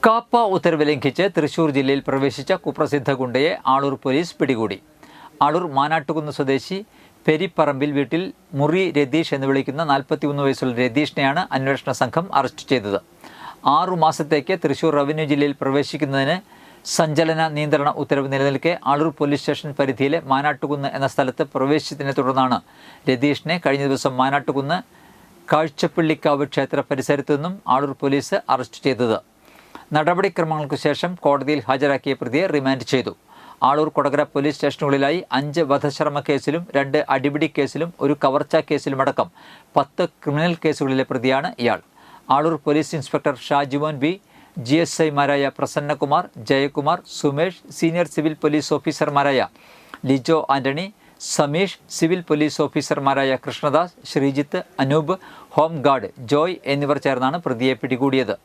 കാപ്പ ഉത്തരവ് ലംഘിച്ച് തൃശൂർ ജില്ലയിൽ പ്രവേശിച്ച കുപ്രസിദ്ധ ഗുണ്ടയെ ആളൂർ പോലീസ് പിടികൂടി. ആളൂർ മാനാട്ടുകുന്ന് സ്വദേശി പെരിപ്പറമ്പിൽ വീട്ടിൽ മുറി രതീഷ് എന്ന് വിളിക്കുന്ന 41 വയസ്സുള്ള രതീഷിനെയാണ് അന്വേഷണ സംഘം അറസ്റ്റ് ചെയ്തത്. 6 മാസത്തേക്ക് തൃശൂർ റവന്യൂ ജില്ലയിൽ പ്രവേശിക്കുന്നതിന് സഞ്ചലന നിയന്ത്രണ ഉത്തരവ് നിലനിൽക്കെ ആളൂർ പോലീസ് സ്റ്റേഷൻ പരിധിയിലെ മാനാട്ടുകുന്ന് എന്ന സ്ഥലത്ത് പ്രവേശിച്ചതിനെ തുടർന്നാണ് രതീഷിനെ കഴിഞ്ഞ ദിവസം മാനാട്ടുകുന്ന് കാഴ്ചപ്പള്ളിക്കാവ് ക്ഷേത്ര പരിസരത്തു നിന്നും ആളൂർ പോലീസ് അറസ്റ്റ് ചെയ്തത്. നടപടിക്രമങ്ങൾക്കു ശേഷം കോടതിയിൽ ഹാജരാക്കിയ പ്രതിയെ റിമാൻഡ് ചെയ്തു. ആളൂർ കൊടകര പോലീസ് സ്റ്റേഷനുകളിലായി 5 വധശ്രമ കേസിലും 2 അടിപിടി കേസിലും 1 കവർച്ചാ കേസിലുമടക്കം 10 ക്രിമിനൽ കേസുകളിലെ പ്രതിയാണ് ഇയാൾ. Aloor police inspector Shajumon B, GSI-മാരായ Prasannakumar, Jayakumar, Sumesh, senior civil police ഓഫീസർമാരായ ലിജോ ആന്റണി, സമീഷ്, സിവിൽ പോലീസ് ഓഫീസർമാരായ കൃഷ്ണദാസ്, ശ്രീജിത്ത്, അനൂപ്, ഹോം ഗാർഡ് ജോയ് എന്നിവർ ചേർന്നാണ് പ്രതിയെ പിടികൂടിയത്.